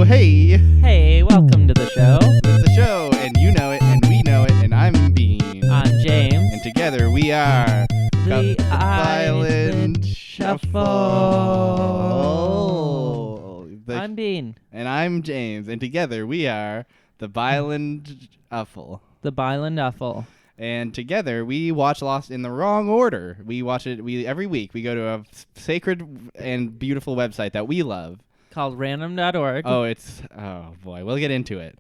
hey. Hey, welcome to the show. It's the show, and you know it, and we know it, and I'm Bean. I'm James. And together we are The Island Shuffle. I'm Bean. And I'm James, and together we are the Byland Uffle. The Byland Uffle. And together we watch Lost in the wrong order. We watch it every week. We go to a sacred and beautiful website that we love. Called random.org. Oh boy, we'll get into it.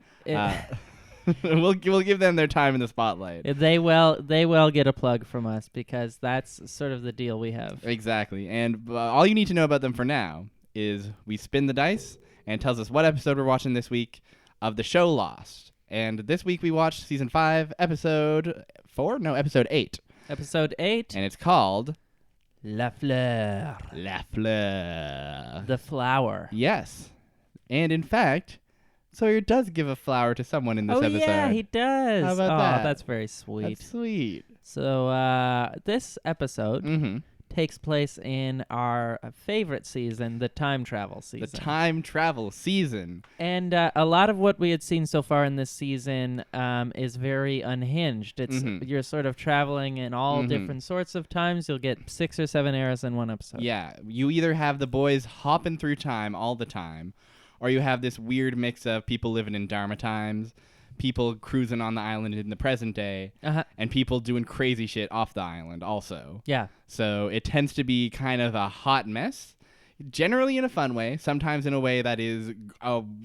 We'll give them their time in the spotlight. They will get a plug from us because that's sort of the deal we have. Exactly. And all you need to know about them for now is we spin the dice and it tells us what episode we're watching this week of the show Lost. And this week we watched season 5, episode 4? No, episode 8. Episode 8. And it's called LaFleur. LaFleur. The flower. Yes. And in fact, Sawyer does give a flower to someone in this episode. Yeah, he does. How about that? That's very sweet. That's sweet. So this episode Mm-hmm. takes place in our favorite season, the time travel season. The time travel season. And a lot of what we had seen so far in this season is very unhinged. It's You're sort of traveling in all different sorts of times. You'll get 6 or 7 eras in one episode. Yeah, you either have the boys hopping through time all the time, or you have this weird mix of people living in Dharma times, people cruising on the island in the present day, and people doing crazy shit off the island also. Yeah. So it tends to be kind of a hot mess, generally in a fun way, sometimes in a way that is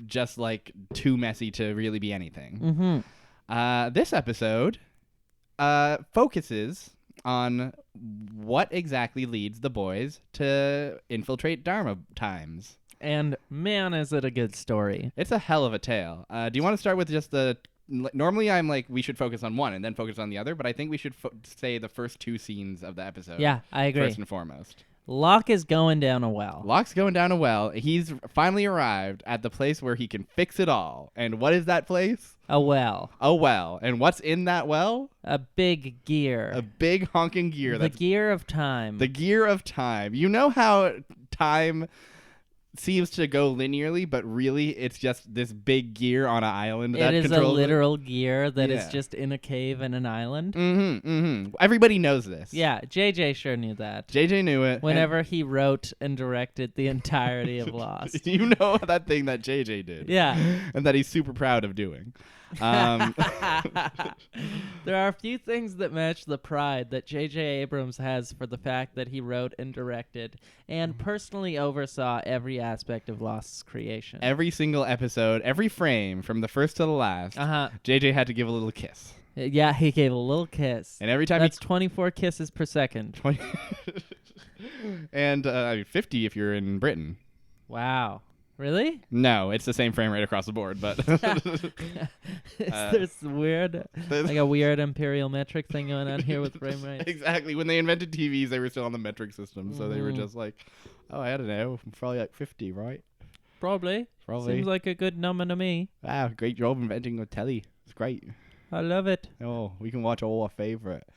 just like too messy to really be anything. This episode focuses on what exactly leads the boys to infiltrate Dharma times. And man, is it a good story. It's a hell of a tale. Do you want to start with just the... Normally I'm like, we should focus on one and then focus on the other, but I think we should say the first 2 scenes of the episode. Yeah, I agree. First and foremost. Locke is going down a well. Locke's going down a well. He's finally arrived at the place where he can fix it all. And what is that place? A well. A well. And what's in that well? A big gear. A big honking gear. The gear of time. The gear of time. You know how time seems to go linearly, but really it's just this big gear on an island that controls it. It is a literal gear that is just in a cave in an island. Everybody knows this. Yeah, JJ sure knew that. JJ knew it. Whenever he wrote and directed the entirety of Lost. You know that thing that JJ did. Yeah. And that he's super proud of doing. There are a few things that match the pride that J.J. Abrams has for the fact that he wrote and directed and personally oversaw every aspect of Lost's creation. Every single episode, every frame, from the first to the last, J.J. had to give a little kiss. Yeah, he gave a little kiss. And every time That's 24 kisses per second. 20 and 50 if you're in Britain. Wow. Really? No, it's the same frame rate across the board, but there's like a weird imperial metric thing going on here with frame rate. Exactly. When they invented TVs, they were still on the metric system, so they were just like, oh, I don't know, probably like 50, right? Probably. Seems like a good number to me. Wow, great job inventing a telly. It's great. I love it. Oh, we can watch all our favorite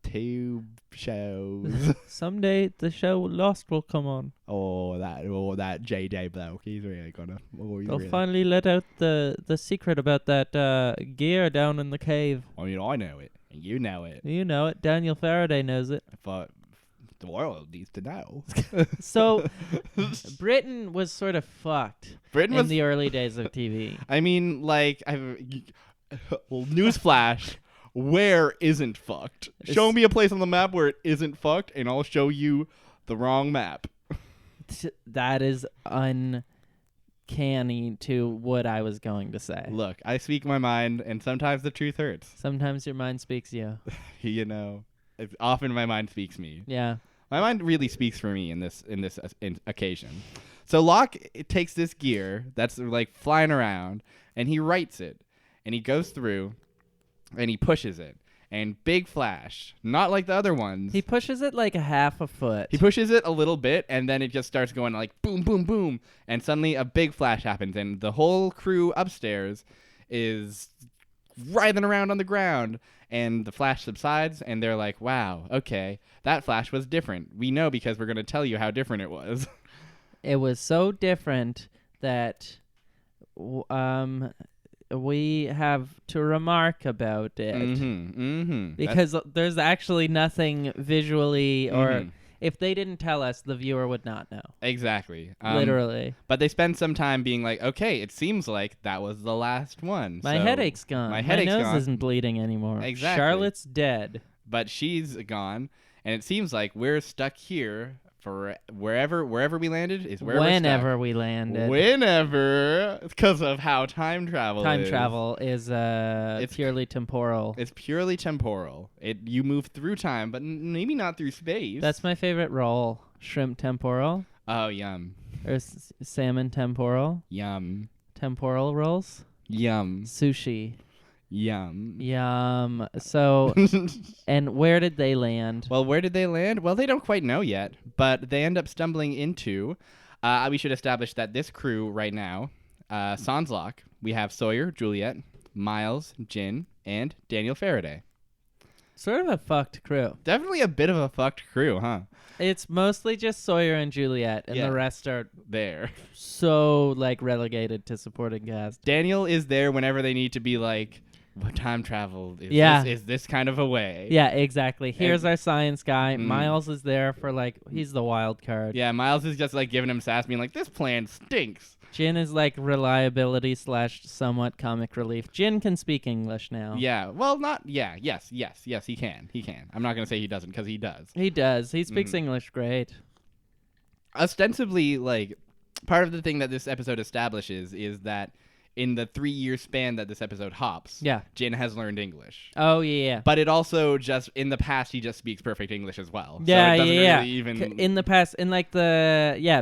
tube shows. Someday the show Lost will come on. Oh, that JJ bloke. He's really gonna. They'll finally let out the secret about that gear down in the cave. I mean, I know it. And you know it. You know it. Daniel Faraday knows it. But the world needs to know. So, Britain was sort of fucked in the early days of TV. I mean, like, newsflash. Where isn't fucked? Show me a place on the map where it isn't fucked, and I'll show you the wrong map. That is uncanny to what I was going to say. Look, I speak my mind, and sometimes the truth hurts. Sometimes your mind speaks you. You know, often my mind speaks me. Yeah. My mind really speaks for me in this occasion. So Locke takes this gear that's like flying around, and he writes it, and he goes through. And he pushes it. And big flash. Not like the other ones. He pushes it like a half a foot. He pushes it a little bit, and then it just starts going like boom, boom, boom. And suddenly a big flash happens, and the whole crew upstairs is writhing around on the ground. And the flash subsides, and they're like, wow, okay, that flash was different. We know because we're going to tell you how different it was. It was so different that we have to remark about it because there's actually nothing visually or if they didn't tell us, the viewer would not know. Exactly. Literally. But they spend some time being like, okay, it seems like that was the last one. My headache's gone. My nose isn't bleeding anymore. Exactly. Charlotte's dead. But she's gone, and it seems like we're stuck here for wherever we landed is where whenever we landed. Whenever, because of how time travel is it's purely temporal. It's purely temporal. You move through time, but maybe not through space. That's my favorite roll. Shrimp temporal. Oh, yum. Or salmon temporal. Yum. Temporal rolls. Yum. Sushi. Yum. So, and where did they land? Well, where did they land? Well, they don't quite know yet, but they end up stumbling into, we should establish that this crew right now, sans Locke, we have Sawyer, Juliet, Miles, Jin, and Daniel Faraday. Sort of a fucked crew. Definitely a bit of a fucked crew, huh? It's mostly just Sawyer and Juliet, and the rest are there. So, relegated to supporting cast. Daniel is there whenever they need to be like, what time travel is this kind of a way? Yeah, exactly. Here's our science guy. Miles is there for he's the wild card. Yeah, Miles is just giving him sass, being like, this plan stinks. Jin is reliability / somewhat comic relief. Jin can speak English now. Yeah, well, yes, he can. I'm not going to say he doesn't, because he does. He does. He speaks English great. Ostensibly, part of the thing that this episode establishes is that in the 3-year span that this episode hops, Jin has learned English. Oh, yeah. But it also just, in the past, he just speaks perfect English as well. Yeah, so it doesn't really even... In the past,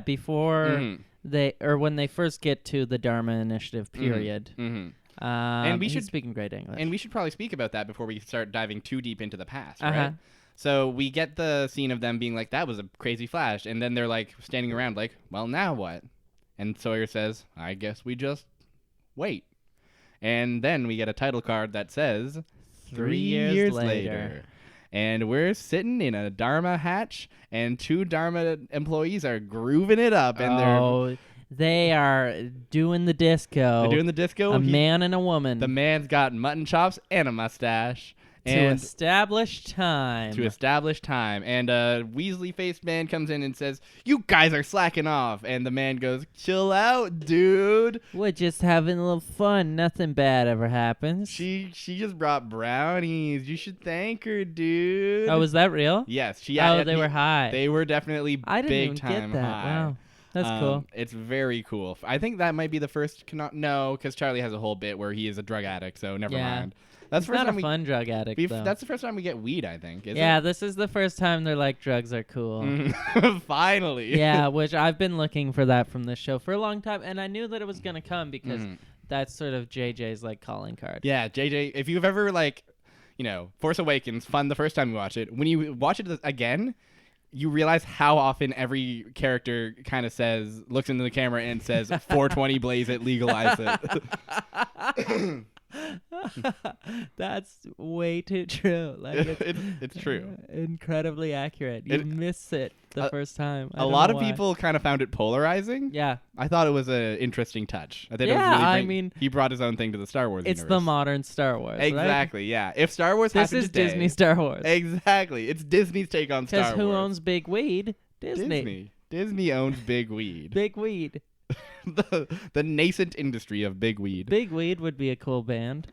before when they first get to the Dharma Initiative period. And he's speaking great English. And we should probably speak about that before we start diving too deep into the past, right? So we get the scene of them being like, that was a crazy flash. And then they're standing around well, now what? And Sawyer says, I guess we just wait. And then we get a title card that says 3 years later. And we're sitting in a Dharma hatch, and 2 Dharma employees are grooving it up. And they are doing the disco. They're doing the disco. A man and a woman. The man's got mutton chops and a mustache. To establish time. And a Weasley-faced man comes in and says, you guys are slacking off. And the man goes, chill out, dude. We're just having a little fun. Nothing bad ever happens. She just brought brownies. You should thank her, dude. Oh, was that real? Yes. They were high. They were definitely I didn't big even time get that. high. Wow. That's cool. It's very cool. I think that might be the first. No, because Charlie has a whole bit where he is a drug addict, so never mind. That's not a fun drug addict, though. That's the first time we get weed, I think. Yeah, this is the first time they're like, drugs are cool. Finally. Yeah, which I've been looking for that from this show for a long time, and I knew that it was going to come because that's sort of JJ's calling card. Yeah, JJ, if you've ever Force Awakens, fun the first time you watch it. When you watch it again, you realize how often every character kind of looks into the camera and says, 420 blaze it, legalize it. That's way too true. It's true. Incredibly accurate. You miss it the first time. A lot of people kind of found it polarizing. Yeah. I thought it was an interesting touch. He brought his own thing to the Star Wars universe. It's the modern Star Wars. Exactly, right? Yeah. If Star Wars happened today... This is Disney Star Wars. Exactly. It's Disney's take on Star Wars. Because who owns Big Weed? Disney. Disney owns Big Weed. Big Weed. the nascent industry of Big Weed. Big Weed would be a cool band.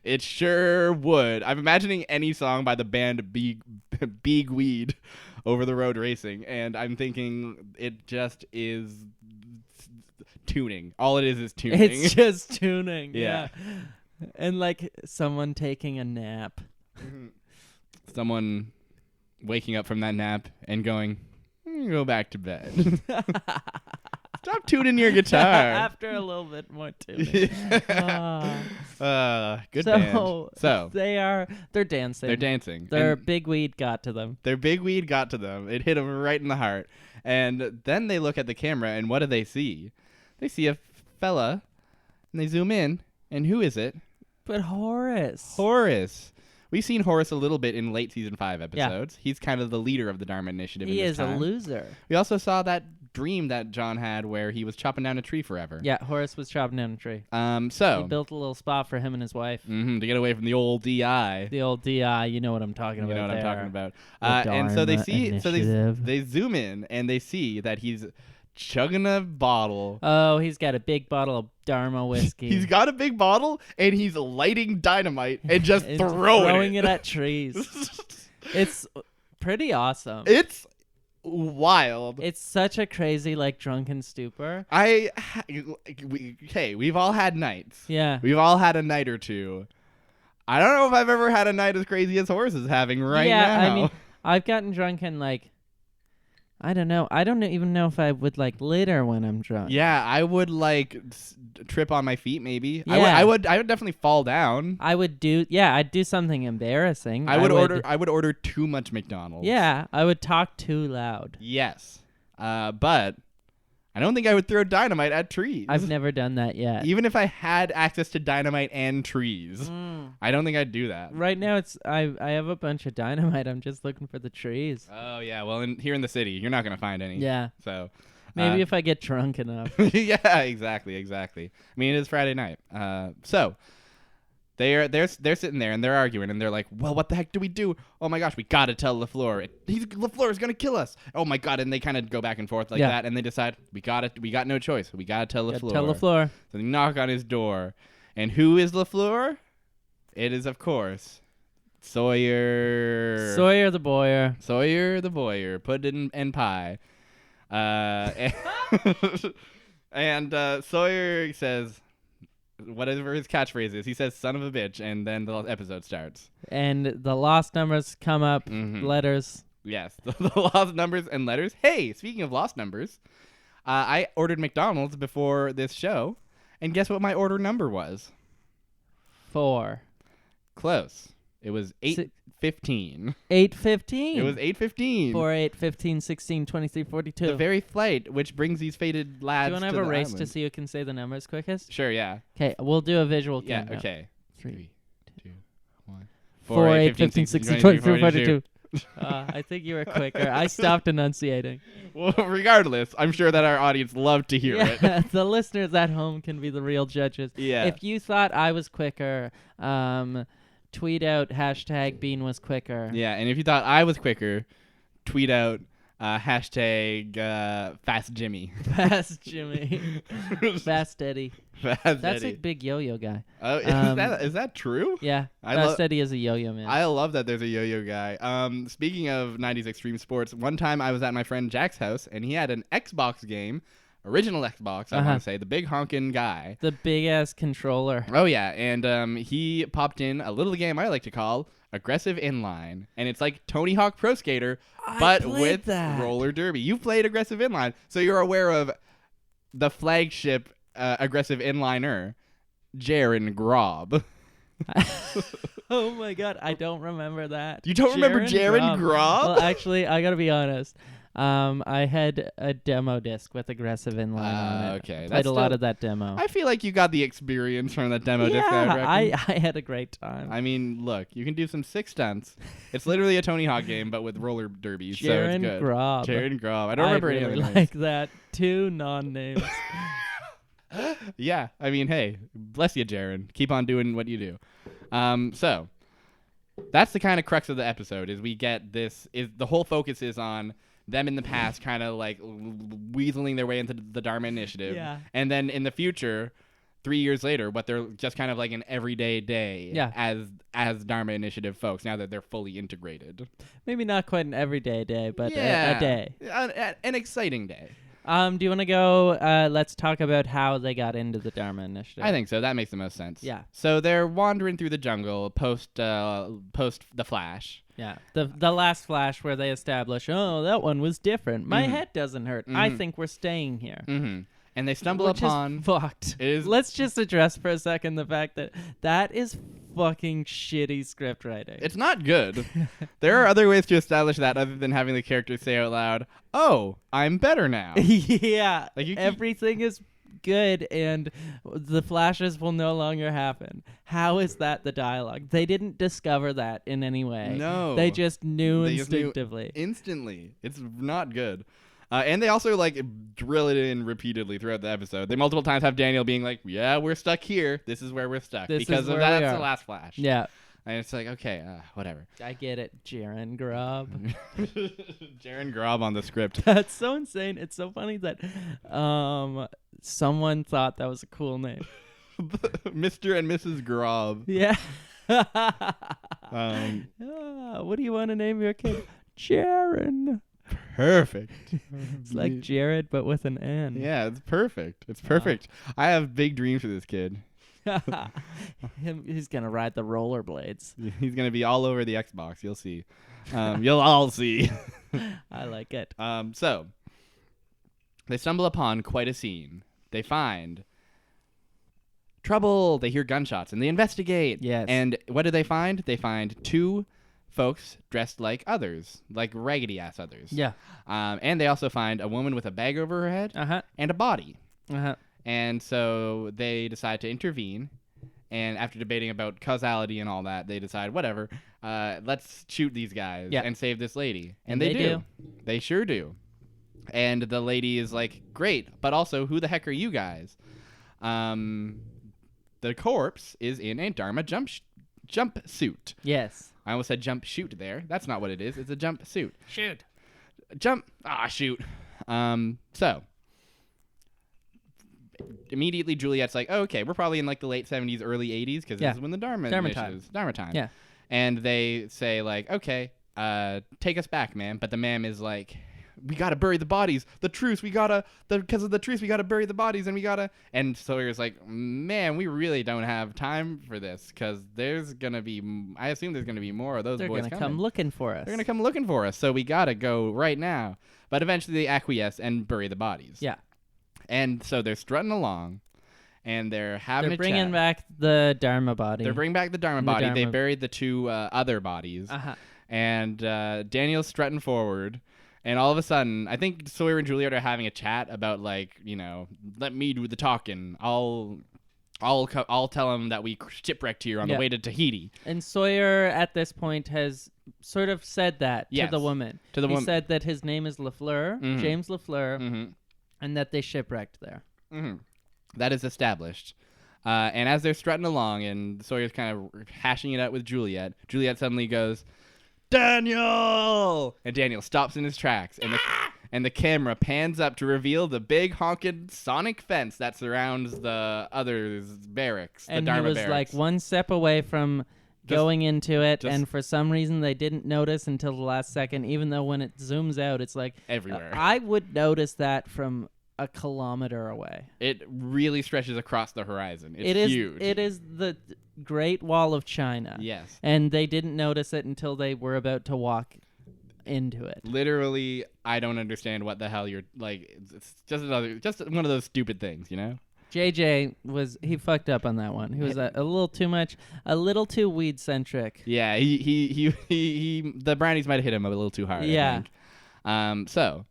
It sure would. I'm imagining any song by the band Big Weed over the road racing, and I'm thinking it just is tuning. All it is tuning. It's just tuning. Yeah. And someone taking a nap. Someone waking up from that nap and going, go back to bed. Stop tuning your guitar. After a little bit more tuning. Good band. So they're dancing. They're dancing. Their Big Weed got to them. Their Big Weed got to them. It hit them right in the heart. And then they look at the camera, and what do they see? They see a fella, and they zoom in, and who is it? But Horace. We've seen Horace a little bit in late season 5 episodes. Yeah. He's kind of the leader of the Dharma Initiative. He is a loser. We also saw that dream that John had where he was chopping down a tree forever. Yeah, Horace was chopping down a tree. So he built a little spot for him and his wife. To get away from the old DI. The old DI, you know what I'm talking about. You know what there. I'm talking about. The And so they Dharma see, so Initiative. they zoom in and they see that he's chugging a bottle. Oh, he's got a big bottle of Dharma whiskey. He's got a big bottle and he's lighting dynamite and just And throwing it at trees. It's pretty awesome. It's wild. It's such a crazy, like, drunken stupor. We've all had nights. Yeah. We've all had a night or two. I don't know if I've ever had a night as crazy as Horace is having right now. Yeah, I mean, I've gotten drunk and, like, I don't know. I don't even know if I would, like, litter when I'm drunk. Yeah, I would, like, trip on my feet maybe. Yeah. I would definitely fall down. I'd do something embarrassing. I would order too much McDonald's. Yeah, I would talk too loud. Yes. But I don't think I would throw dynamite at trees. I've never done that yet. Even if I had access to dynamite and trees, I don't think I'd do that. Right now, I have a bunch of dynamite. I'm just looking for the trees. Oh, yeah. Well, here in the city, you're not going to find any. Yeah. So Maybe if I get drunk enough. yeah, exactly. I mean, it is Friday night. So they're sitting there and they're arguing and they're like, well, what the heck do we do? Oh my gosh, we gotta tell LaFleur. LaFleur is gonna kill us. Oh my god! And they kind of go back and forth like that, and they decide we got no choice. We gotta tell LaFleur. Tell LaFleur. So they knock on his door, and who is LaFleur? It is, of course, Sawyer. Sawyer the Boyer. Sawyer the Boyer. Puddin' and pie. And Sawyer says whatever his catchphrase is. He says "son of a bitch," and then the episode starts. And the lost numbers come up. Letters. Yes, the lost numbers and letters. Hey, speaking of lost numbers, I ordered McDonald's before this show, and guess what my order number was? 4. Close. It was 8:15. 8:15. It was 8:15. 4, 8, 15, 16, 23, 42. The very flight which brings these fated lads. Do you want to have to a the race island. to see who can say the numbers quickest? Sure, yeah. Okay, we'll do a visual Yeah, countdown. okay. 3, 2, 1. 4, 8, 15, 16, 23, 42. I think you were quicker. I stopped enunciating. Well, regardless, I'm sure that our audience loved to hear it. The listeners at home can be the real judges. Yeah. If you thought I was quicker, tweet out hashtag Bean was quicker. Yeah, and if you thought I was quicker, tweet out hashtag Fast Jimmy. Fast Jimmy. Fast Eddie. Fast That's Eddie. a big yo-yo guy. Oh, is that true? Yeah, I Fast Eddie is a yo-yo man. I love that there's a yo-yo guy. Speaking of 90s extreme sports, one time I was at my friend Jack's house, and he had an Xbox game, original Xbox, I want to say, the big honkin' guy. The big-ass controller. Oh, yeah, and he popped in a little game I like to call Aggressive Inline, and it's like Tony Hawk Pro Skater, but with roller derby. You've played Aggressive Inline, so you're aware of the flagship Aggressive Inliner, Jaron Grob. Oh my god, I don't remember that. You don't remember Jaron Grob? Well, actually, I gotta be honest. I had a demo disc with Aggressive Inline on it. Okay. Played a lot of that demo. I feel like you got the experience from that demo disc. I had a great time. I mean, look, you can do some sick stunts. It's literally a Tony Hawk game, but with roller derbies, so it's good. Grob. Jaron Grob. I don't remember any really other like that. 2 non-names. Yeah, I mean, hey, bless you, Jaron. Keep on doing what you do. So that's the kind of crux of the episode. Is we get this? Is the whole focus is on them in the past, kind of like weaseling their way into the Dharma Initiative, and then in the future, 3 years later, what they're just kind of like an everyday day, as Dharma Initiative folks. Now that they're fully integrated, maybe not quite an everyday day, but a day, an exciting day. Do you want to go? Let's talk about how they got into the Dharma Initiative. I think so. That makes the most sense. Yeah. So they're wandering through the jungle post the Flash. Yeah. The last Flash where they establish, oh, that one was different. My head doesn't hurt. I think we're staying here. Mm-hmm. And they stumble Which upon. Is fucked. Let's just address for a second the fact that is fucking shitty script writing. It's not good. There are other ways to establish that other than having the characters say out loud, "Oh, I'm better now." Yeah. Like everything is good and the flashes will no longer happen. How is that the dialogue? They didn't discover that in any way. No. They just knew They just instinctively. instantly. It's not good. And they also like drill it in repeatedly throughout the episode. They multiple times have Daniel being like, "Yeah, we're stuck here. This is where we're stuck because of that's the last flash." Yeah. And it's like, okay, whatever. I get it, Jaren Grubb. Jaren Grubb on the script. That's so insane. It's so funny that someone thought that was a cool name. Mr. and Mrs. Grubb. Yeah. What do you want to name your kid? Jaren. Perfect. It's like Jared, but with an N. Yeah, it's perfect. It's perfect. I have big dreams for this kid. He's gonna ride the rollerblades. He's gonna be all over the Xbox. You'll see. You'll all see. I like it. So they stumble upon quite a scene. They find trouble. They hear gunshots and they investigate. Yes. And what do they find? They find two folks dressed like others, like raggedy ass others. Yeah. And they also find a woman with a bag over her head and a body. And so they decide to intervene. And after debating about causality and all that, they decide, whatever, let's shoot these guys and save this lady. And they do. They sure do. And the lady is like, great, but also, who the heck are you guys? The corpse is in a Dharma jumpsuit. Yes. I almost said jump shoot there. That's not what it is. It's a jump suit. Shoot. Jump. Shoot. So immediately Juliet's like, okay, we're probably in like the late 70s, early 80s because this is when the Dharma time. Yeah. And they say like, okay, take us back, man. But the ma'am is like, we gotta bury the bodies. The truce, because of the truce, we gotta bury the bodies, and Sawyer's like, man, we really don't have time for this because I assume there's gonna be more of those boys coming. They're gonna come looking for us. They're gonna come looking for us, so we gotta go right now. But eventually they acquiesce and bury the bodies. Yeah. And so they're strutting along, and they're having a chat. They're bringing back the Dharma body. They're bringing back the Dharma body. They buried the two other bodies. And Daniel's strutting forward. And all of a sudden, I think Sawyer and Juliet are having a chat about, like, let me do the talking. I'll tell him that we shipwrecked here on the way to Tahiti. And Sawyer, at this point, has sort of said that to the woman. He said that his name is LaFleur, James LaFleur, and that they shipwrecked there. That is established. And as they're strutting along, and Sawyer's kind of hashing it out with Juliet, Juliet suddenly goes, Daniel! And Daniel stops in his tracks, and the camera pans up to reveal the big honking sonic fence that surrounds the others' barracks, the Dharma barracks. And he was like one step away from going into it, and for some reason they didn't notice until the last second, even though when it zooms out, it's like everywhere. I would notice that from a kilometer away. It really stretches across the horizon. It's huge. It is the Great Wall of China. Yes. And they didn't notice it until they were about to walk into it. Literally, I don't understand what the hell you're like. It's just one of those stupid things, JJ he fucked up on that one. He was a little too much, a little too weed centric. Yeah, he the brownies might have hit him a little too hard. Yeah. I think. So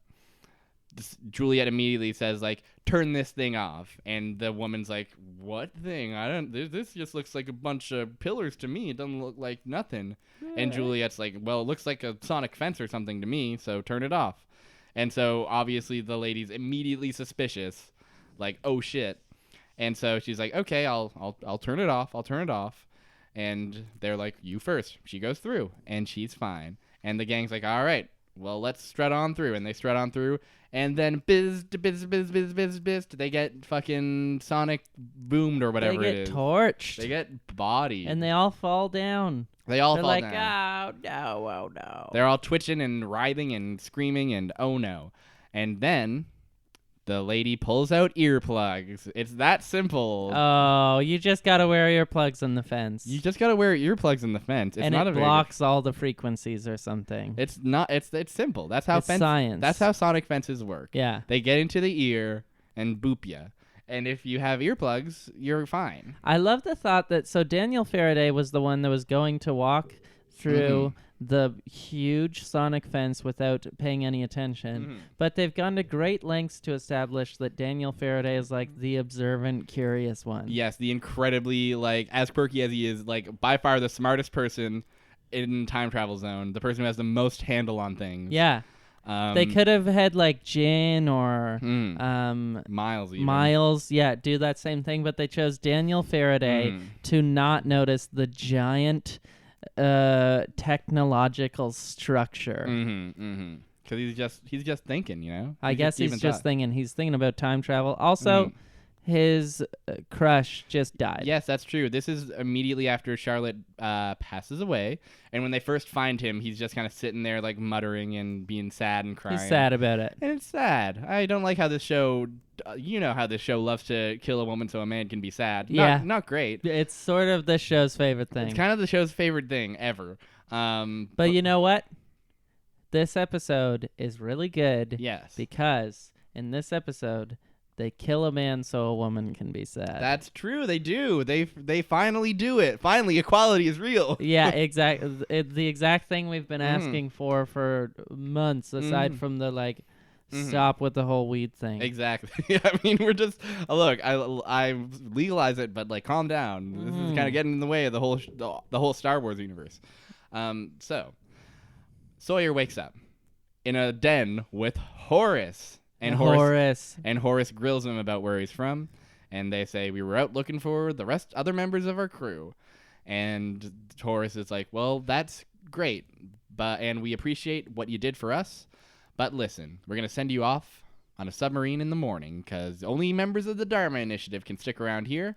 Juliet immediately says like, turn this thing off, and the woman's like, what thing? This just looks like a bunch of pillars to me. It doesn't look like nothing. And Juliet's like, well, it looks like a sonic fence or something to me, so turn it off. And so obviously the lady's immediately suspicious, like, oh shit. And so she's like, okay, I'll turn it off. I'll turn it off. And they're like, you first. She goes through, and she's fine. And the gang's like, all right, well, let's strut on through. And they strut on through. And then biz, they get fucking sonic boomed or whatever it is. They get torched. They get bodied. And they all fall down. They're fall like, down. oh no. They're all twitching and writhing and screaming and oh no. And then the lady pulls out earplugs. It's that simple. Oh, you just gotta wear earplugs in the fence. You just gotta wear earplugs in the fence. It's and not it blocks all the frequencies or something. It's not. It's simple. That's how science. That's how sonic fences work. Yeah. They get into the ear and boop ya. And if you have earplugs, you're fine. I love the thought that Daniel Faraday was the one that was going to walk through the huge sonic fence without paying any attention. But they've gone to great lengths to establish that Daniel Faraday is like the observant, curious one. Yes, the incredibly, like, as quirky as he is, like, by far the smartest person in Time Travel Zone, the person who has the most handle on things. Yeah. They could have had like Jin or Miles. Even. Miles, do that same thing, but they chose Daniel Faraday to not notice the giant technological structure. Because he's just thinking, you know. I guess he's just thinking. He's thinking about time travel. Also, his crush just died. Yes, that's true. This is immediately after Charlotte passes away, and when they first find him, he's just kind of sitting there like muttering and being sad and crying. He's sad about it. And it's sad. I don't like how this show, you know how this show loves to kill a woman so a man can be sad. Not great. It's sort of the show's favorite thing. It's kind of the show's favorite thing ever. But you know what? This episode is really good. Yes. Because in this episode, they kill a man so a woman can be sad. That's true. They do. They finally do it. Finally, equality is real. Yeah, exactly. The exact thing we've been asking for months, aside from the stop with the whole weed thing. Exactly. I mean, we're just look. I legalize it, but like, calm down. This is kind of getting in the way of the whole Star Wars universe. So Sawyer wakes up in a den with Horace. And Horace grills him about where he's from, and they say, we were out looking for the other members of our crew. And Horace is like, well, that's great, and we appreciate what you did for us, but listen, we're going to send you off on a submarine in the morning, because only members of the Dharma Initiative can stick around here,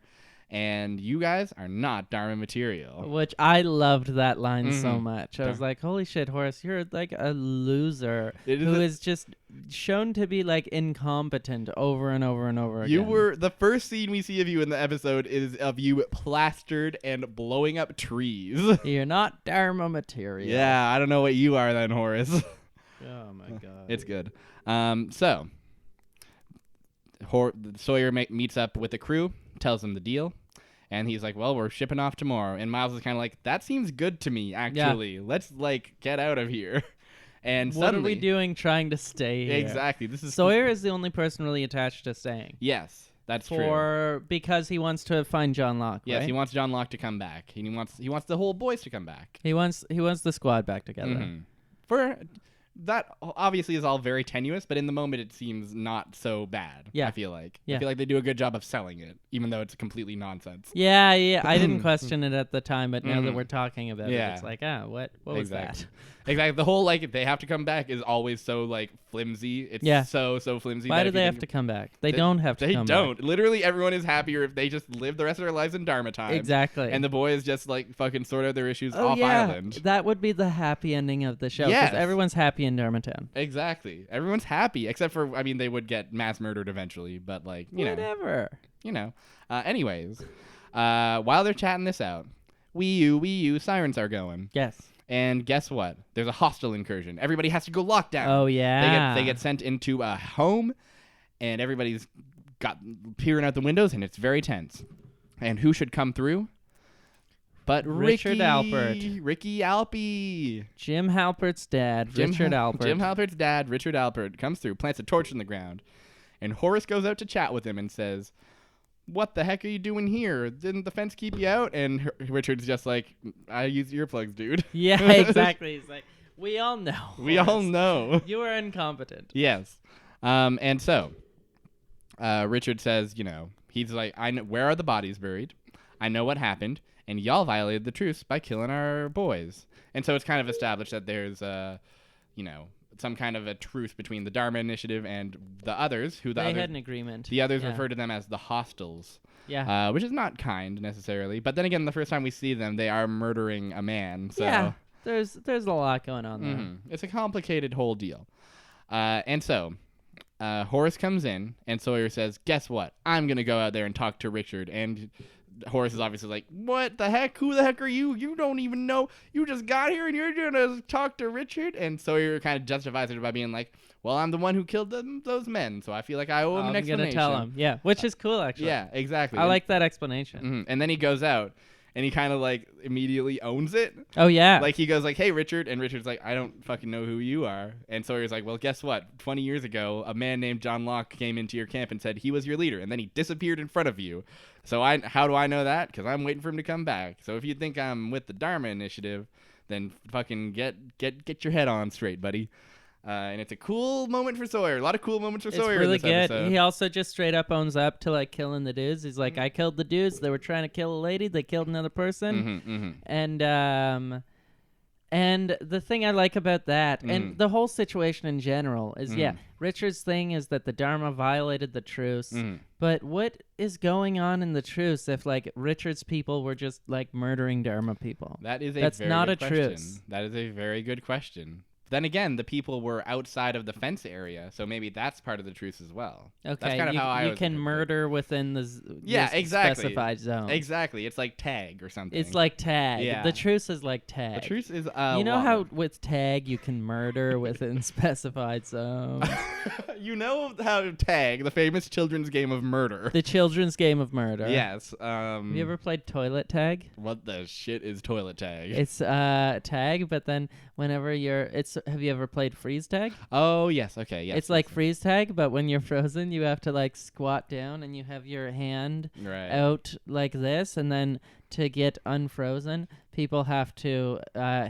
and you guys are not Dharma material. Which I loved that line so much. I was like, holy shit, Horace, you're like a loser who is just shown to be like incompetent over and over and over again. The first scene we see of you in the episode is of you plastered and blowing up trees. You're not Dharma material. Yeah, I don't know what you are then, Horace. Oh my god. It's good. So Sawyer meets up with the crew, tells them the deal, and he's like, well, we're shipping off tomorrow. And Miles is kind of like, that seems good to me, actually. Yeah. Let's get out of here. And what suddenly, are we doing trying to stay here? Exactly. Sawyer is the only person really attached to staying. Yes, that's true. Because he wants to find John Locke. Yes, right? He wants John Locke to come back. He wants the whole boys to come back. He wants the squad back together. For that obviously is all very tenuous, but in the moment it seems not so bad. Yeah. I feel like they do a good job of selling it, even though it's completely nonsense. Yeah. I didn't question it at the time, but now that we're talking about it, it's like, what was that? Exactly. The whole they have to come back is always so flimsy. It's so flimsy. Why do they have to come back? They don't have to come back. They don't. Literally everyone is happier if they just live the rest of their lives in Dharma time. Exactly. And the boys just fucking sort out their issues off island. That would be the happy ending of the show. Yes. Everyone's happy in Dharma Town. Exactly. Everyone's happy, except for, they would get mass murdered eventually, but whatever. Anyways, while they're chatting this out, wee you, sirens are going. Yes. And guess what? There's a hostile incursion. Everybody has to go lockdown. Oh, yeah. They get sent into a home, and everybody's peering out the windows, and it's very tense. And who should come through? But Richard Alpert. Ricky Alpy. Jim Halpert's dad, Richard Alpert. Jim Halpert's dad, Richard Alpert, comes through, plants a torch in the ground. And Horace goes out to chat with him and says, what the heck are you doing here? Didn't the fence keep you out? And Richard's just like, I use earplugs, dude. Yeah, exactly. He's like, we all know. Horace. We all know. You are incompetent. Yes. And so Richard says, he's like, I know, where are the bodies buried? I know what happened. And y'all violated the truce by killing our boys. And so it's kind of established that there's some kind of a truce between the Dharma Initiative and the others. They had an agreement. The others refer to them as the hostiles. Yeah. Which is not kind necessarily. But then again, the first time we see them, they are murdering a man. So yeah. There's a lot going on there. It's a complicated whole deal. And so Horace comes in, and Sawyer says, guess what? I'm going to go out there and talk to Richard. And Horace is obviously like, what the heck? Who the heck are you? You don't even know. You just got here and you're going to talk to Richard? And Sawyer kind of justifies it by being like, well, I'm the one who killed those men, so I feel like I owe him an explanation. I'm going to tell him. Yeah, which is cool, actually. Yeah, exactly. I like that explanation. And then he goes out, and he kind of immediately owns it. Oh, yeah. He goes hey, Richard. And Richard's like, I don't fucking know who you are. And Sawyer's like, well, guess what? 20 years ago, a man named John Locke came into your camp and said he was your leader. And then he disappeared in front of you. So how do I know that? Because I'm waiting for him to come back. So if you think I'm with the Dharma Initiative, then fucking get your head on straight, buddy. And it's a cool moment for Sawyer. A lot of cool moments for It's Sawyer really in this good. episode. He also just straight up owns up to like killing the dudes. He's like, I killed the dudes. They were trying to kill a lady. They killed another person. And the thing I like about that, and the whole situation in general, is Richard's thing is that the Dharma violated the truce. But what is going on in the truce if like Richard's people were just like murdering Dharma people? That's not a truce. That is a very good question. Then again, the people were outside of the fence area, so maybe that's part of the truce as well. Okay, that's kind of how I you can murder within the specified zone. Exactly. It's like tag or something. It's like tag. Yeah. The truce is like tag. The truce is you know how with tag you can murder within specified zone. You know how tag, the famous children's game of murder. The children's game of murder. Yes. Have you ever played toilet tag? What the shit is toilet tag? It's tag, but then whenever have you ever played freeze tag? Oh, yes. Okay, yes. It's like freeze tag, but when you're frozen, you have to like squat down and you have your hand out like this, and then to get unfrozen, people have to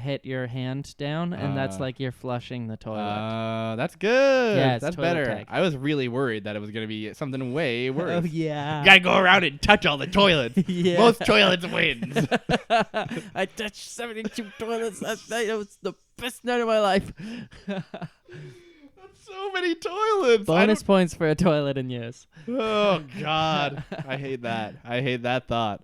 hit your hand down, and that's like you're flushing the toilet. That's good. Yeah, that's better. Tag. I was really worried that it was going to be something way worse. Oh, yeah. You got to go around and touch all the toilets. Yeah. Most toilets wins. I touched 72 toilets last night. It was the best night of my life. That's so many toilets. Bonus points for a toilet in use. Oh, God. I hate that. I hate that thought.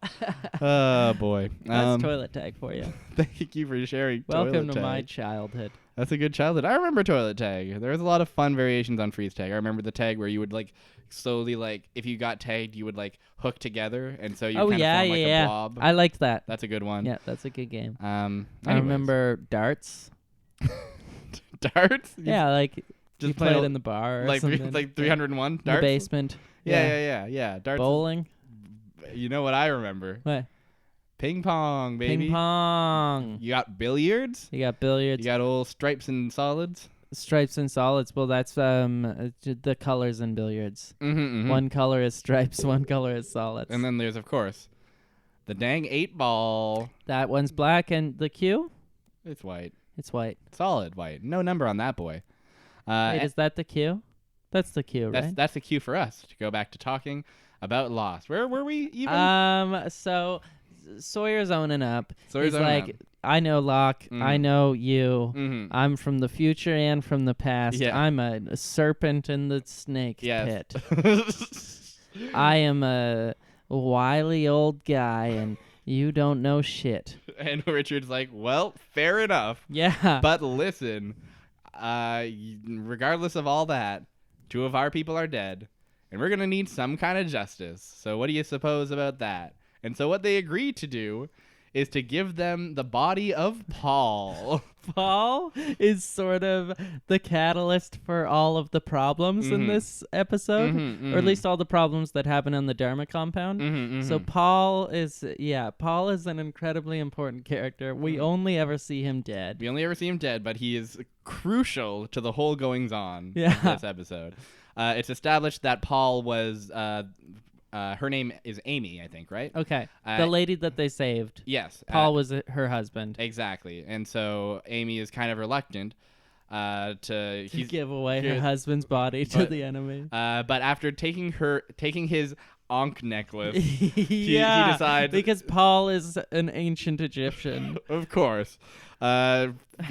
Oh, boy. That's toilet tag for you. Thank you for sharing Welcome toilet to tag. my childhood. That's a good childhood. I remember toilet tag. There was a lot of fun variations on freeze tag. I remember the tag where you would like slowly like if you got tagged you would like hook together and so you kind of form like a blob. I liked that. That's a good one. Yeah, that's a good game. Anyways. I remember darts. Darts? Yeah, like just you played in the bar or like something. like 301 darts? In the basement. Yeah. Darts. Bowling. You know what I remember? What? Ping pong, baby. Ping pong. You got billiards? You got billiards. You got old stripes and solids? Stripes and solids. Well, that's the colors in billiards. One color is stripes, one color is solids. And then there's, of course, the dang 8-ball. That one's black, and the cue? It's white. It's white. Solid white. No number on that boy. Wait, is that the cue? That's the cue, right? That's the cue for us to go back to talking about Lost. Where were we even? So Sawyer's owning up. Sawyer's He's owning like, up. I know Locke. I know you. I'm from the future and from the past. Yeah. I'm a serpent in the snake pit. Yes. I am a wily old guy, and you don't know shit. And Richard's like, well, fair enough. Yeah. But listen, regardless of all that, 2 of our people are dead, and we're going to need some kind of justice. So what do you suppose about that? And so what they agreed to do is to give them the body of Paul. Paul is sort of the catalyst for all of the problems in this episode, or at least all the problems that happen on the Dharma compound. So Paul is an incredibly important character. We only ever see him dead. But he is crucial to the whole goings-on of this episode. It's established that Paul was... her name is Amy, I think, right? Okay. The lady that they saved. Yes. Paul was her husband. Exactly. And so Amy is kind of reluctant to give away her husband's body to the enemy. But after taking his Ankh necklace, he decides... because Paul is an ancient Egyptian. Of course.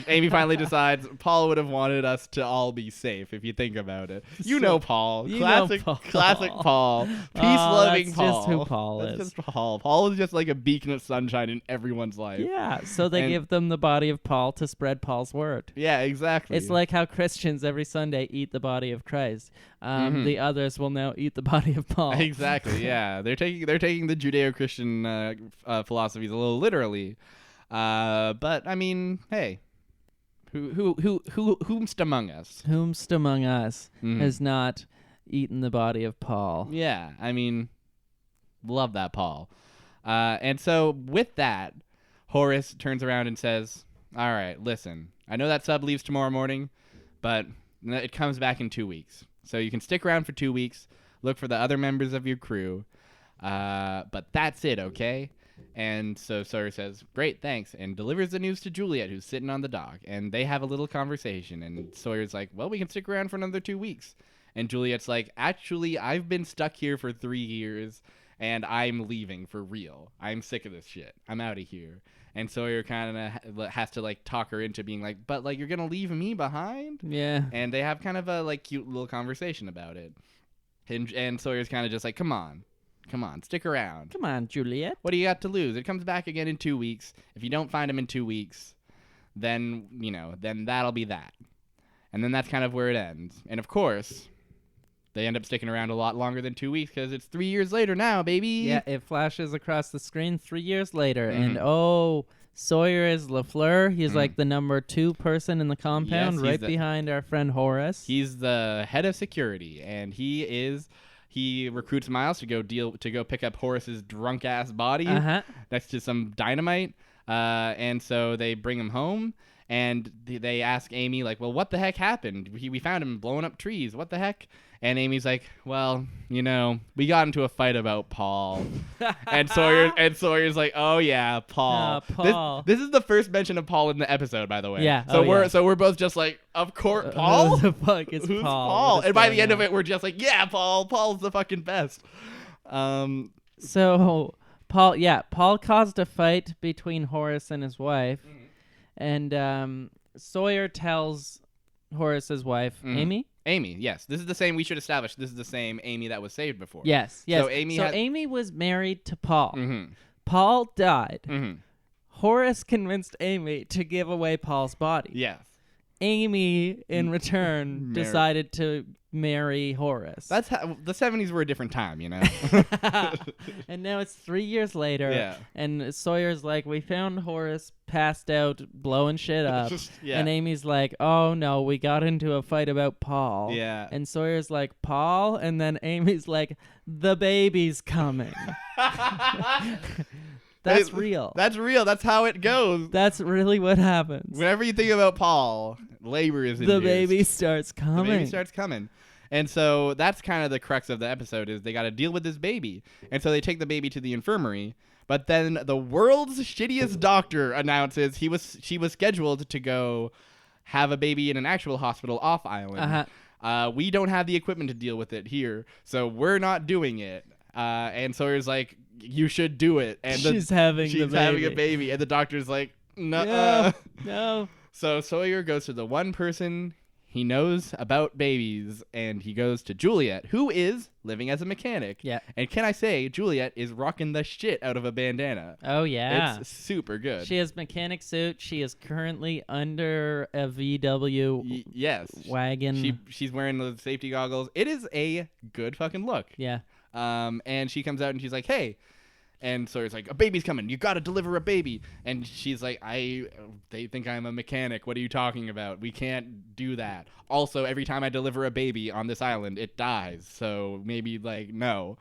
Amy finally decides Paul would have wanted us to all be safe if you think about it. You know Paul. Classic Paul. Peace-loving Paul. That's just who Paul is. That's just Paul. Paul is just like a beacon of sunshine in everyone's life. Yeah, so they give them the body of Paul to spread Paul's word. Yeah, exactly. It's like how Christians every Sunday eat the body of Christ. The others will now eat the body of Paul. Exactly, yeah. They're taking the Judeo-Christian philosophies a little literally. But I mean, hey, whomst among us? Whomst among us has not eaten the body of Paul? Yeah, I mean, love that Paul. And so with that, Horace turns around and says, "All right, listen. I know that sub leaves tomorrow morning, but it comes back in 2 weeks. So you can stick around for 2 weeks, look for the other members of your crew. But that's it, okay? And so Sawyer says, great, thanks, and delivers the news to Juliet, who's sitting on the dock. And they have a little conversation, and Sawyer's like, well, we can stick around for another 2 weeks. And Juliet's like, actually, I've been stuck here for 3 years, and I'm leaving for real. I'm sick of this shit. I'm out of here. And Sawyer kind of has to, like, talk her into being like, but, like, you're going to leave me behind? Yeah. And they have kind of a, like, cute little conversation about it. And Sawyer's kind of just like, come on, stick around. Come on, Juliet. What do you got to lose? It comes back again in 2 weeks. If you don't find him in 2 weeks, then, then that'll be that. And then that's kind of where it ends. And, of course, they end up sticking around a lot longer than 2 weeks because it's 3 years later now, baby. Yeah, it flashes across the screen 3 years later. And, Sawyer is LaFleur. He's like the number 2 person in the compound, right behind our friend Horace. He's the head of security, and he recruits Miles to go pick up Horace's drunk ass body next to some dynamite. And so they bring him home, and they ask Amy, like, well, what the heck happened? We found him blowing up trees. What the heck? And Amy's like, well, we got into a fight about Paul. and Sawyer's like, oh yeah, Paul. Paul. This is the first mention of Paul in the episode, by the way. Yeah. So we're both just like, of course, Paul. Who the fuck is Who's Paul? And by the end of it, we're just like, yeah, Paul. Paul's the fucking best. So Paul caused a fight between Horace and his wife, and Sawyer tells Horace's wife, Amy, yes. This is the same, we should establish, this is the same Amy that was saved before. Yes. So Amy was married to Paul. Mm-hmm. Paul died. Mm-hmm. Horace convinced Amy to give away Paul's body. Yes. Amy, in return, decided to marry Horace. That's how the 70s were a different time, And now it's 3 years later, and Sawyer's like, we found Horace passed out, blowing shit up. And Amy's like, oh no, we got into a fight about Paul. Yeah. And Sawyer's like, Paul? And then Amy's like, the baby's coming. That's real. That's real. That's how it goes. That's really what happens. Whenever you think about Paul, labor is induced. The baby starts coming. And so that's kind of the crux of the episode is they got to deal with this baby. And so they take the baby to the infirmary. But then the world's shittiest doctor announces she was scheduled to go have a baby in an actual hospital off island. We don't have the equipment to deal with it here, so we're not doing it. And Sawyer's like, you should do it. And she's having a baby. And the doctor's like, no. No. So Sawyer goes to the one person he knows about babies, and he goes to Juliet, who is living as a mechanic. Yeah. And can I say, Juliet is rocking the shit out of a bandana. Oh, yeah. It's super good. She has mechanic suit. She is currently under a VW wagon. She's wearing the safety goggles. It is a good fucking look. Yeah. And she comes out and she's like, hey. And Sawyer's like, a baby's coming. You got to deliver a baby. And she's like, they think I'm a mechanic. What are you talking about? We can't do that. Also, every time I deliver a baby on this island, it dies. So maybe, like, no.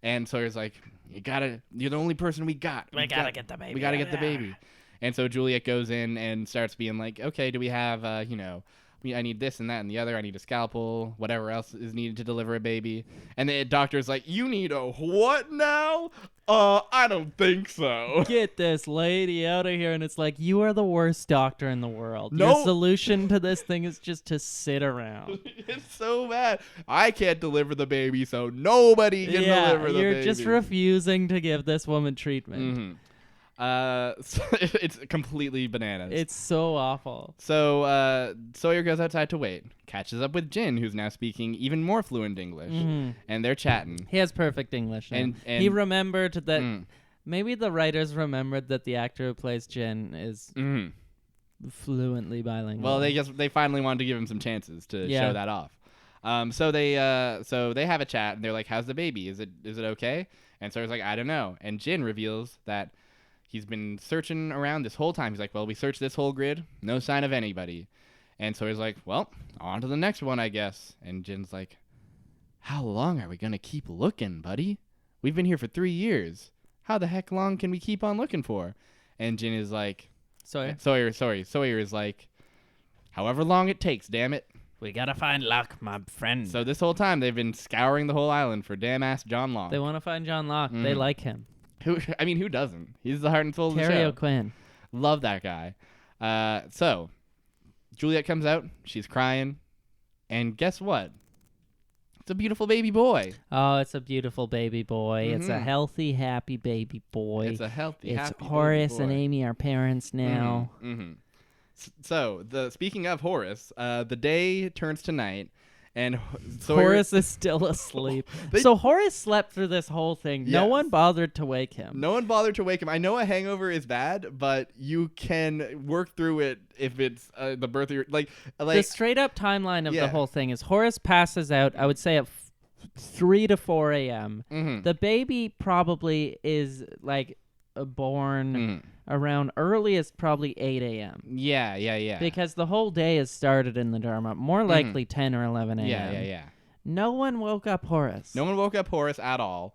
And Sawyer's like, you're the only person we got. We gotta get the baby. We gotta get the baby. And so Juliet goes in and starts being like, okay, do we have, I need this and that and the other. I need a scalpel, whatever else is needed to deliver a baby. And the doctor's like, you need a what now? I don't think so. Get this lady out of here. And it's like, you are the worst doctor in the world. No. Your solution to this thing is just to sit around. It's so bad. I can't deliver the baby, so nobody can deliver the baby. You're just refusing to give this woman treatment. Mm-hmm. So it's completely bananas. It's so awful. So Sawyer goes outside to wait, catches up with Jin, who's now speaking even more fluent English, and they're chatting. He has perfect English. And he remembered that maybe the writers remembered that the actor who plays Jin is fluently bilingual. Well, they finally wanted to give him some chances to show that off. So they have a chat, and they're like, "How's the baby? Is it okay?" And Sawyer's like, "I don't know." And Jin reveals that he's been searching around this whole time. He's like, well, we searched this whole grid. No sign of anybody. And so he's like, well, on to the next one, I guess. And Jin's like, how long are we going to keep looking, buddy? We've been here for 3 years. How the heck long can we keep on looking for? And Jin is like, Sawyer is like, however long it takes, damn it. We got to find Locke, my friend. So this whole time, they've been scouring the whole island for damn-ass John Locke. They want to find John Locke. They like him. Who doesn't? He's the heart and soul of the Terry show. O'Quinn. Love that guy. So Juliet comes out. She's crying. And guess what? It's a beautiful baby boy. Oh, it's a beautiful baby boy. It's a healthy, happy baby boy. It's a healthy, happy It's Horace baby boy. and Amy are parents now. So, speaking of Horace, the day turns to night, and Sawyer, Horace is still asleep. So Horace slept through this whole thing. No Yes. one bothered to wake him. No one bothered to wake him. I know a hangover is bad, but you can work through it if it's the birth of your The straight up timeline of Yeah. the whole thing is Horace passes out, I would say at 3 to 4 a.m. The baby probably is like born around earliest probably 8 a.m. Yeah. Because the whole day has started in the Dharma. More likely 10 or 11 a.m. Yeah. No one woke up Horace. No one woke up Horace at all.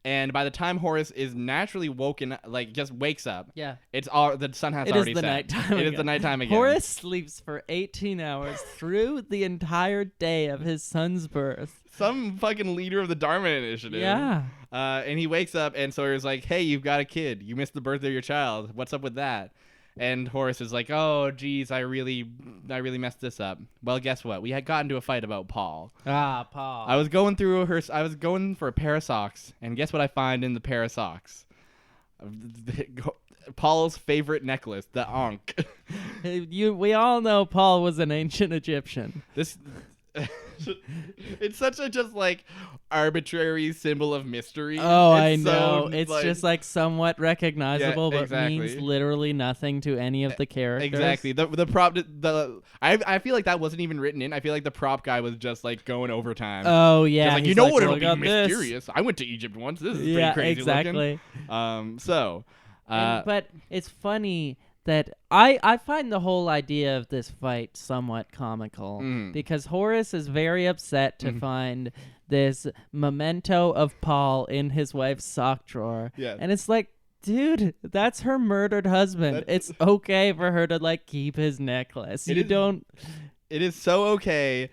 And by the time Horace is naturally woken, just wakes up, it's all the sun has already set. Nighttime. It is the nighttime again. Horace sleeps for 18 hours through the entire day of his son's birth. Some fucking leader of the Dharma Initiative. Yeah. And he wakes up, and Sawyer's like, "Hey, you've got a kid. You missed the birth of your child. What's up with that?" And Horace is like, "Oh, geez, I really messed this up." Well, guess what? We had gotten into a fight about Paul. Paul. I was going for a pair of socks, and guess what I find in the pair of socks? Paul's favorite necklace, the Ankh. We all know Paul was an ancient Egyptian. It's such a just arbitrary symbol of mystery. Oh, it's I know. So, it's just somewhat recognizable, Yeah, but exactly. means literally nothing to any of the characters. Exactly. The prop. I feel like that wasn't even written in. I feel like the prop guy was just going overtime. Oh yeah. Just he's you know what? "Look It'll be at this." mysterious. I went to Egypt once. This is Yeah, pretty crazy exactly. looking. But it's funny that I find the whole idea of this fight somewhat comical because Horace is very upset to find this memento of Paul in his wife's sock drawer. Yeah. And it's like, dude, that's her murdered husband. It's okay for her to keep his necklace. It is so okay.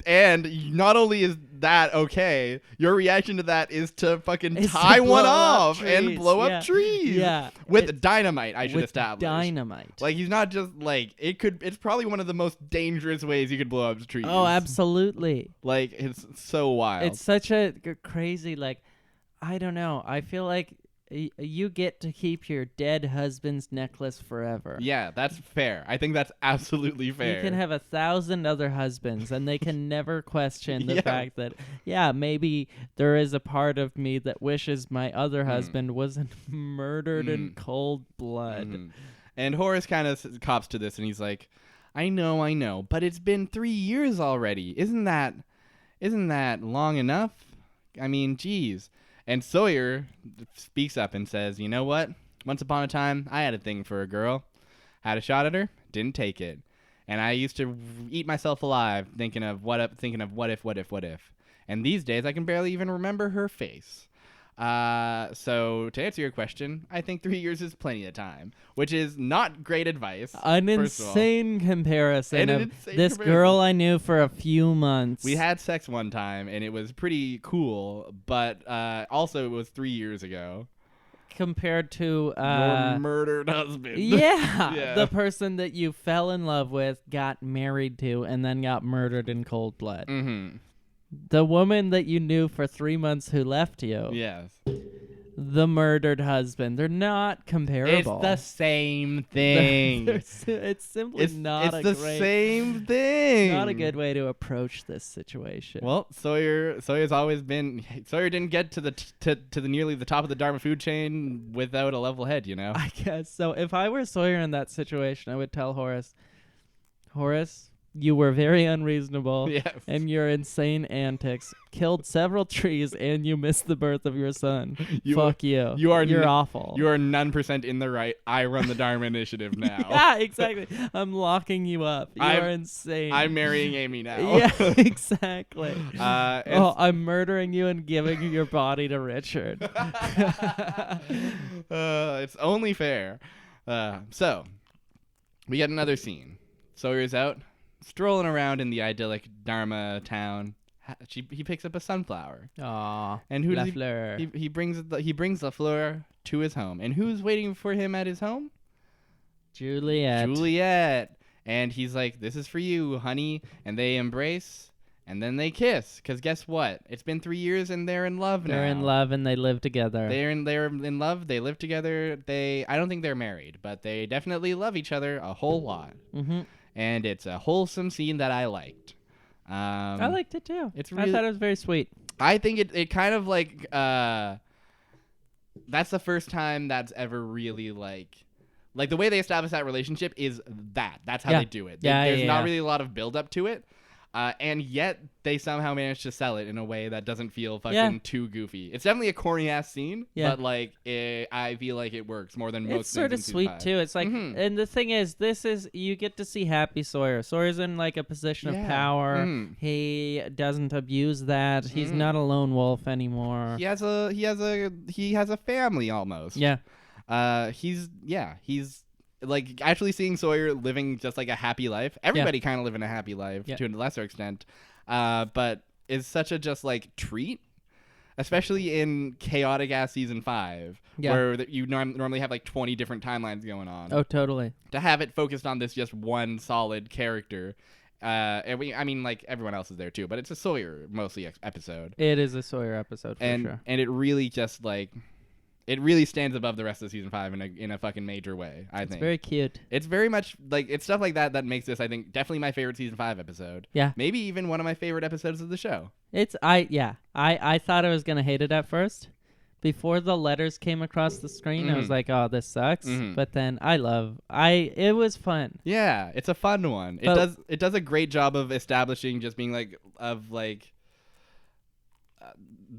And not only is that okay, your reaction to that is to fucking tie one off and blow up trees. Yeah. With dynamite, I should with establish. Dynamite. He's not just it's probably one of the most dangerous ways you could blow up trees. Oh, absolutely. It's so wild. It's such a crazy, I don't know. I feel like you get to keep your dead husband's necklace forever. Yeah, that's fair. I think that's absolutely fair. You can have 1,000 other husbands, and they can never question the Yeah. fact that, maybe there is a part of me that wishes my other husband wasn't murdered in cold blood. And Horace kind of cops to this, and he's like, I know, but it's been 3 years already. Isn't that long enough? I mean, geez. And Sawyer speaks up and says, "You know what? Once upon a time, I had a thing for a girl. Had a shot at her, didn't take it. And I used to eat myself alive thinking of what if. And these days, I can barely even remember her face. So to answer your question, I think 3 years is plenty of time, which is not great advice. An insane comparison of this comparison. girl I knew for a few months. We had sex one time, and it was pretty cool, but also it was 3 years ago. Compared to Your murdered husband. Yeah, the person that you fell in love with, got married to, and then got murdered in cold blood. Mm-hmm. The woman that you knew for 3 months who left you. Yes. The murdered husband. They're not comparable. It's the same thing. It's simply not it's the same thing. Not a good way to approach this situation. Well, Sawyer's always been. Sawyer didn't get to the nearly the top of the Dharma food chain without a level head, you know. I guess so. If I were Sawyer in that situation, I would tell Horace, you were very unreasonable, Yes. and your insane antics killed several trees, and you missed the birth of your son. Fuck you. You're awful. You are none % in the right. I run the Dharma Initiative now. Yeah, exactly. I'm locking you up. You're insane. I'm marrying Amy now. Yeah, exactly. I'm murdering you and giving your body to Richard. It's only fair. So, we get another scene. Sawyer's out, strolling around in the idyllic Dharma town, he picks up a sunflower. Aw. And who does LaFleur. he brings LaFleur to his home. And who's waiting for him at his home? Juliet. And he's like, "This is for you, honey." And they embrace. And then they kiss, because guess what? It's been 3 years and they're in love now. They're in love and they live together. They're in love. They live together. I don't think they're married, but they definitely love each other a whole lot. Mm-hmm. And it's a wholesome scene that I liked. I liked it too. It's really, I thought it was very sweet. I think it kind of like that's the first time that's ever really like the way they establish that relationship is that's how they do it. There's not really a lot of build up to it. And yet they somehow managed to sell it in a way that doesn't feel fucking too goofy. It's definitely a corny ass scene, but like I feel like it works more than most. It's sort of sweet too. It's like, and the thing is, you get to see happy Sawyer. Sawyer's in like a position of power. He doesn't abuse that. He's not a lone wolf anymore. He has a family almost. Yeah. He's like actually seeing Sawyer living just like a happy life. Everybody kind of living a happy life to a lesser extent, but is such a just like treat, especially in chaotic ass season 5, where you normally have like 20 different timelines going on. Oh, totally. To have it focused on this just one solid character. I mean, like everyone else is there too, but it's a Sawyer mostly episode. It is a Sawyer episode for sure, and it really just like. It really stands above the rest of season 5 in a fucking major way, I think. It's very cute. It's very much like it's stuff like that makes this, I think, definitely my favorite season 5 episode. Yeah. Maybe even one of my favorite episodes of the show. I thought I was gonna hate it at first. Before the letters came across the screen, I was like, "Oh, this sucks." But then it was fun. Yeah, it's a fun one. It does a great job of establishing just being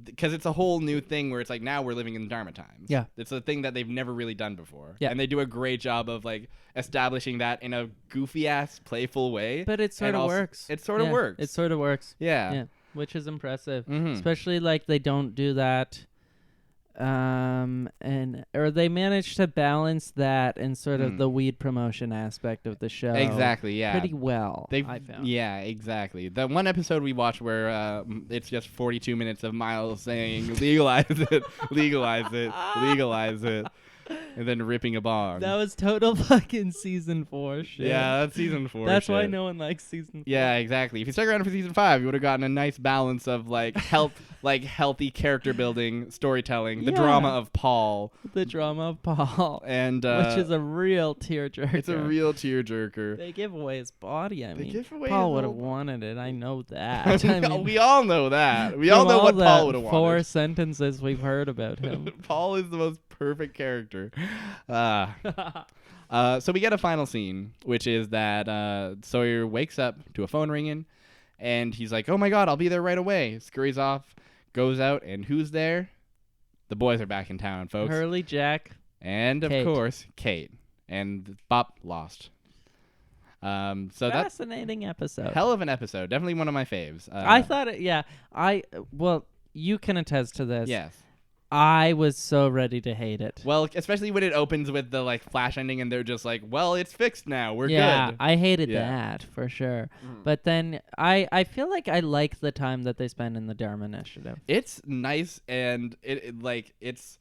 because it's a whole new thing where it's like now we're living in Dharma times. Yeah. It's a thing that they've never really done before. Yeah. And they do a great job of like establishing that in a goofy ass, playful way. But it sort of works. It sort of works. It sort of works. Yeah. Which is impressive. Especially like they don't do that. Or they manage to balance that and sort of the weed promotion aspect of the show. Exactly, yeah. Pretty well, I found. Yeah, exactly. The one episode we watched where it's just 42 minutes of Miles saying, legalize it, legalize it, legalize it, and then ripping a bong. That was total fucking season 4 shit. Yeah, that's season 4 That's shit. why no one likes season 4. Yeah, exactly. If you stuck around for season 5, you would have gotten a nice balance of like healthy character building, storytelling, the drama of Paul. The drama of Paul. And which is a real tearjerker. It's a real tearjerker. They give away his body. I mean, away Paul would have wanted it. I know that. I mean, we all know that. We all know what Paul would have wanted. 4 sentences we've heard about him. Paul is the most perfect character. So we get a final scene, which is that Sawyer wakes up to a phone ringing, and he's like, "Oh my God, I'll be there right away." Scurries off, goes out, and who's there? The boys are back in town, folks. Hurley, Jack, and of course Kate, and Bop lost. So fascinating episode. Hell of an episode. Definitely one of my faves. I thought it. Yeah, well, you can attest to this. Yes. I was so ready to hate it. Well, especially when it opens with the like flash ending and they're just like, "Well, it's fixed now. We're good." Yeah, I hated that for sure. But then I feel like I like the time that they spend in the Dharma Initiative. It's nice and it's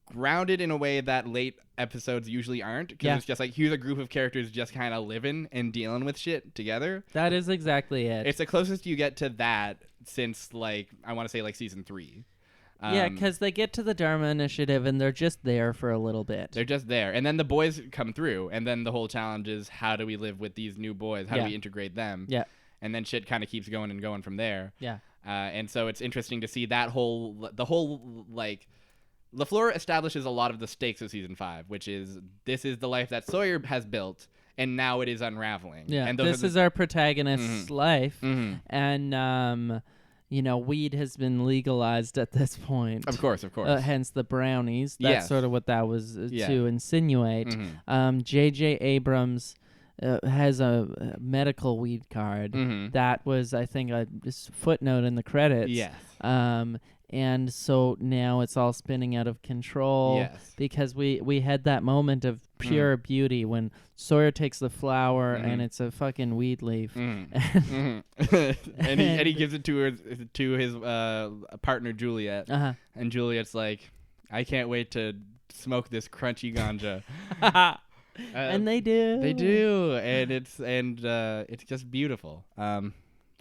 grounded in a way that late episodes usually aren't, because it's just like here's a group of characters just kind of living and dealing with shit together. That is exactly it. It's the closest you get to that since like I want to say like season 3. Yeah, because they get to the Dharma Initiative and they're just there for a little bit. They're just there. And then the boys come through. And then the whole challenge is how do we live with these new boys? How do we integrate them? Yeah. And then shit kind of keeps going and going from there. Yeah. And so it's interesting to see the whole like LaFleur establishes a lot of the stakes of season 5, which is this is the life that Sawyer has built. And now it is unraveling. Yeah. And this is our protagonist's life. And, you know, weed has been legalized at this point. Of course. Hence the brownies. That's sort of what that was to insinuate. J.J. Abrams has a medical weed card. That was, I think, a footnote in the credits. Yes. and so now it's all spinning out of control. Yes. Because we had that moment of pure beauty when Sawyer takes the flower and it's a fucking weed leaf. And he gives it to his partner Juliet, and Juliet's like, I can't wait to smoke this crunchy ganja. And they do. They do, and it's just beautiful.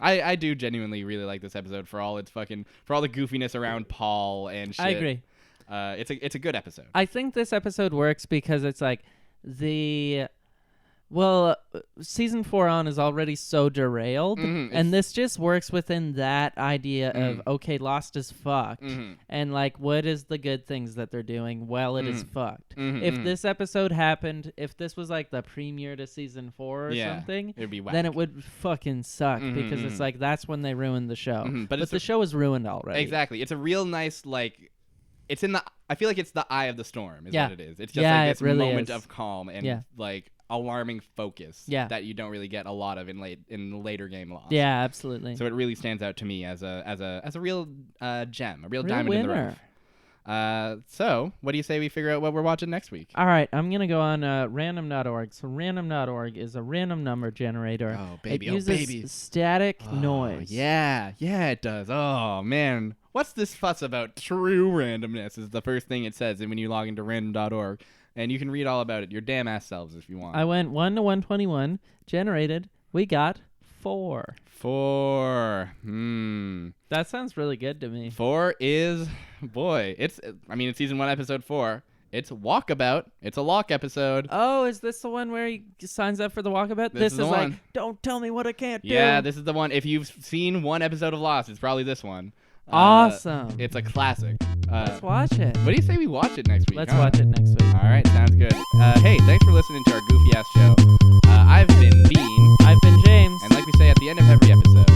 I do genuinely really like this episode for all the goofiness around Paul and shit. I agree. It's a good episode. I think this episode works because it's like season 4 on is already so derailed, and this just works within that idea of, okay, Lost is fucked, and like, what is the good things that they're doing? Well, it is fucked. If this episode happened, if this was like the premiere to season 4 or something, it'd be whack. then it would fucking suck because it's like, that's when they ruined the show. But the show is ruined already. Exactly. It's a real nice, like, I feel like it's the eye of the storm is what it is. It's just Yeah, like this it really moment is. of calm and like alarming focus that you don't really get a lot of in later game Lost. Yeah, absolutely. So it really stands out to me as a real gem, a real diamond winner. in the rough. So what do you say we figure out what we're watching next week? All right, I'm going to go on random.org. So random.org is a random number generator. Oh, baby. It uses static noise. Yeah, it does. Oh, man. What's this fuss about true randomness is the first thing it says when you log into random.org. And you can read all about it your damn ass selves if you want. I went 1 to 121, generated. We got 4. 4. That sounds really good to me. 4 is, boy, it's season 1, episode 4. It's Walkabout. It's a Locke episode. Oh, is this the one where he signs up for the Walkabout? This is like, don't tell me what I can't do. Yeah, this is the one. If you've seen one episode of Lost, it's probably this one. Awesome. It's a classic. Let's watch it. What do you say we watch it next week? Let's watch it next week. All right, sounds good. Hey, thanks for listening to our goofy ass show. I've been Dean. I've been James. And like we say at the end of every episode,